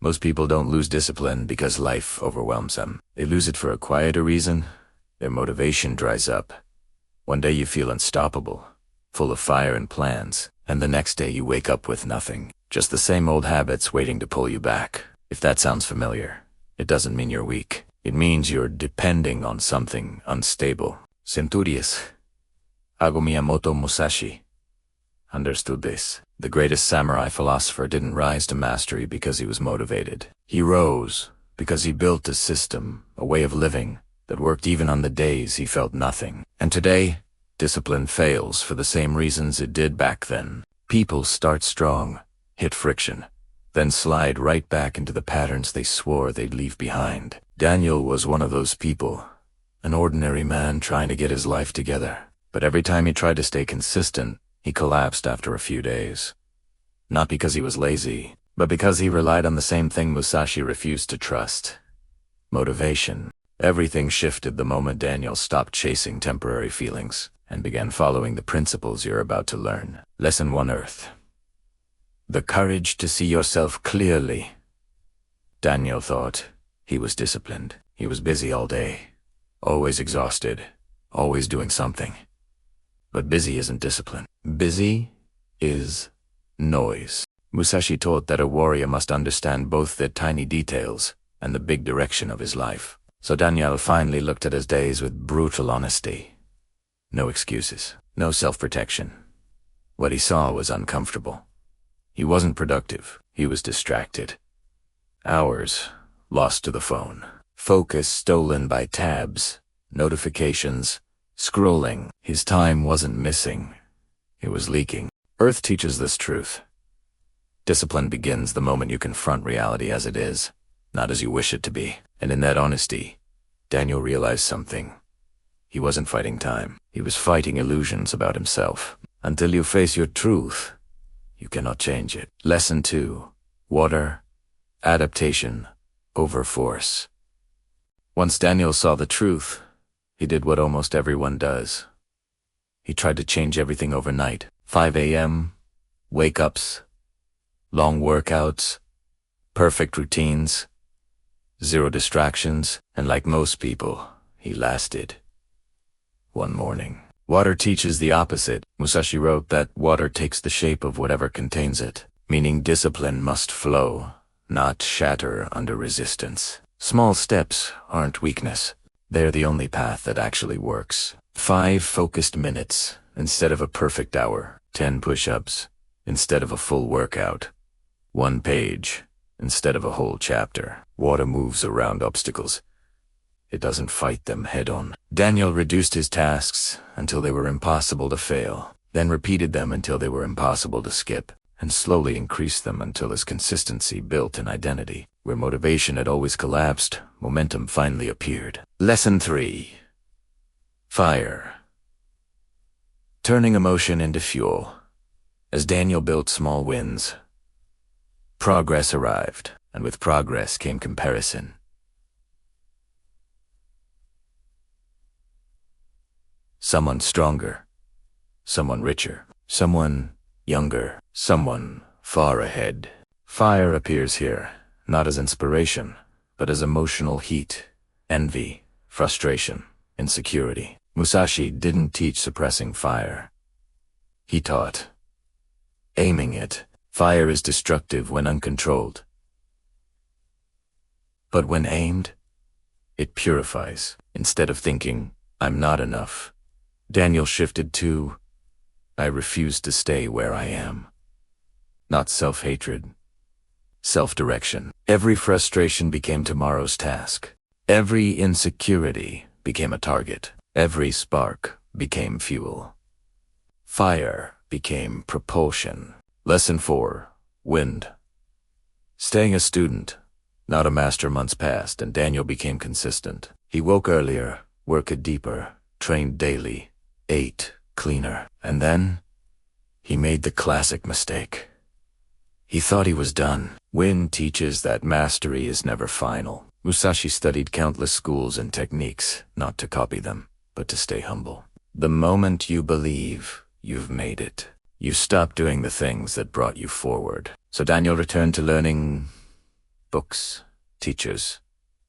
Most people don't lose discipline because life overwhelms them. They lose it for a quieter reason. Their motivation dries up. One day you feel unstoppable, full of fire and plans, and the next day you wake up with nothing. Just the same old habits waiting to pull you back. If that sounds familiar, it doesn't mean you're weak. It means you're depending on something unstable. Centurias. Miyamoto Musashi understood this. The greatest samurai philosopher didn't rise to mastery because he was motivated. He rose because he built a system, a way of living, that worked even on the days he felt nothing. And today, discipline fails for the same reasons it did back then. People start strong, hit friction, then slide right back into the patterns they swore they'd leave behind. Daniel was one of those people, an ordinary man trying to get his life together. But every time he tried to stay consistent, he collapsed after a few days. Not because he was lazy, but because he relied on the same thing Musashi refused to trust: motivation. Everything shifted the moment Daniel stopped chasing temporary feelings and began following the principles you're about to learn. Lesson 1: Earth. The courage to see yourself clearly. Daniel thought he was disciplined. He was busy all day, always exhausted, always doing something. But busy isn't discipline. Busy is noise. Musashi taught that a warrior must understand both the tiny details and the big direction of his life. So Daniel finally looked at his days with brutal honesty. No excuses, no self-protection. What he saw was uncomfortable. He wasn't productive, he was distracted. Hours lost to the phone. Focus stolen by tabs, notifications, scrolling. His time wasn't missing, it was leaking. Earth teaches this truth. Discipline begins the moment you confront reality as it is, not as you wish it to be. And in that honesty, Daniel realized something. He wasn't fighting time. He was fighting illusions about himself. Until you face your truth, you cannot change it. Lesson 2: Water, adaptation over force. Once Daniel saw the truth, he did what almost everyone does. He tried to change everything overnight. 5 a.m., wake-ups, long workouts, perfect routines, zero distractions, and like most people, he lasted one morning. Water teaches the opposite. Musashi wrote that water takes the shape of whatever contains it, meaning discipline must flow, not shatter under resistance. Small steps aren't weakness. They're the only path that actually works. 5 focused minutes instead of a perfect hour. 10 push-ups instead of a full workout. 1 page instead of a whole chapter. Water moves around obstacles. It doesn't fight them head-on. Daniel reduced his tasks until they were impossible to fail, then repeated them until they were impossible to skip, and slowly increased them until his consistency built an identity. Where motivation had always collapsed, momentum finally appeared. Lesson 3: Fire. Turning emotion into fuel. As Daniel built small wins, progress arrived, and with progress came comparison. Someone stronger, someone richer, someone younger, someone far ahead. Fire appears here, not as inspiration, but as emotional heat, envy, frustration, insecurity. Musashi didn't teach suppressing fire. He taught aiming it. Fire is destructive when uncontrolled, but when aimed, it purifies. Instead of thinking, "I'm not enough," Daniel shifted to, "I refuse to stay where I am." Not self-hatred, self-direction. Every frustration became tomorrow's task. Every insecurity became a target. Every spark became fuel. Fire became propulsion. Lesson 4: Wind. Staying a student, not a master. Months passed, and Daniel became consistent. He woke earlier, worked deeper, trained daily, ate cleaner. And then, he made the classic mistake. He thought he was done. Wind teaches that mastery is never final. Musashi studied countless schools and techniques, not to copy them, but to stay humble. The moment you believe you've made it, you stop doing the things that brought you forward. So Daniel returned to learning books, teachers,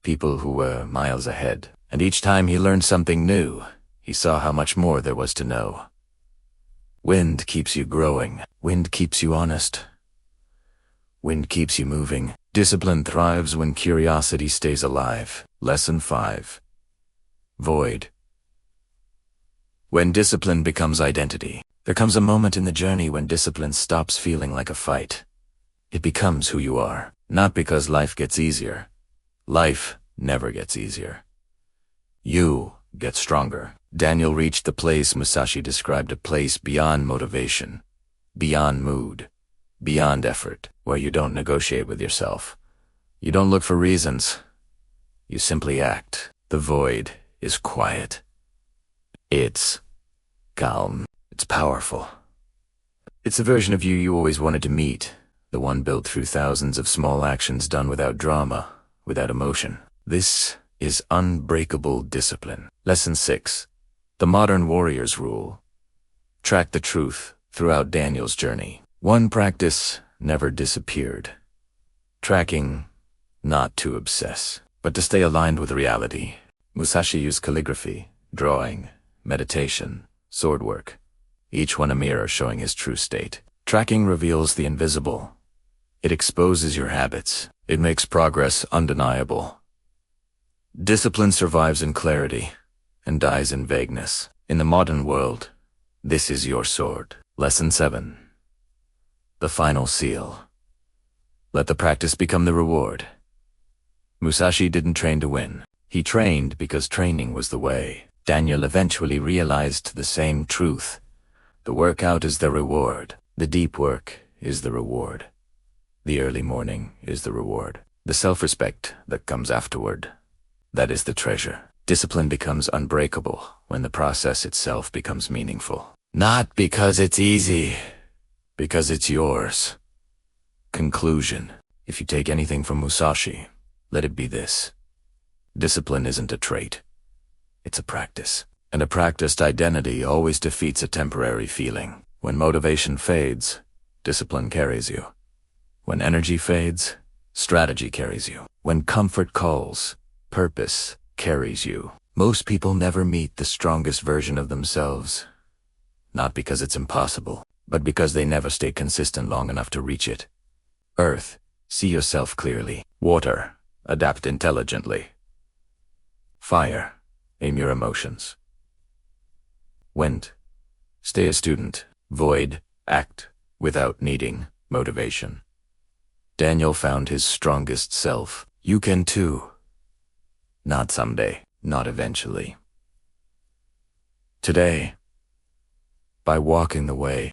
people who were miles ahead. And each time he learned something new, he saw how much more there was to know. Wind keeps you growing. Wind keeps you honest. Wind keeps you moving. Discipline thrives when curiosity stays alive. Lesson 5. Void. When discipline becomes identity, there comes a moment in the journey when discipline stops feeling like a fight. It becomes who you are, not because life gets easier. Life never gets easier. You get stronger. Daniel reached the place Musashi described, a place beyond motivation, beyond mood, beyond effort, where you don't negotiate with yourself. You don't look for reasons. You simply act. The void is quiet. It's calm. It's powerful. It's the version of you always wanted to meet, the one built through thousands of small actions done without drama, without emotion. This is unbreakable discipline. Lesson 6. The modern warrior's rule. Track the truth throughout Daniel's journey. One practice never disappeared. Tracking, not to obsess, but to stay aligned with reality. Musashi used calligraphy, drawing, meditation, sword work, each one a mirror showing his true state. Tracking reveals the invisible. It exposes your habits. It makes progress undeniable. Discipline survives in clarity and dies in vagueness. In the modern world, this is your sword. Lesson 7. The final seal. Let the practice become the reward. Musashi didn't train to win. He trained because training was the way. Daniel eventually realized the same truth. The workout is the reward. The deep work is the reward. The early morning is the reward. The self-respect that comes afterward, that is the treasure. Discipline becomes unbreakable when the process itself becomes meaningful. Not because it's easy, because it's yours. Conclusion. If you take anything from Musashi, let it be this. Discipline isn't a trait. It's a practice. And a practiced identity always defeats a temporary feeling. When motivation fades, discipline carries you. When energy fades, strategy carries you. When comfort calls, purpose carries you. Most people never meet the strongest version of themselves. Not because it's impossible, but because they never stay consistent long enough to reach it. Earth, see yourself clearly. Water, adapt intelligently. Fire, aim your emotions. Wind, stay a student. Void, act without needing motivation. Daniel found his strongest self. You can too. Not someday, not eventually. Today, by walking the way.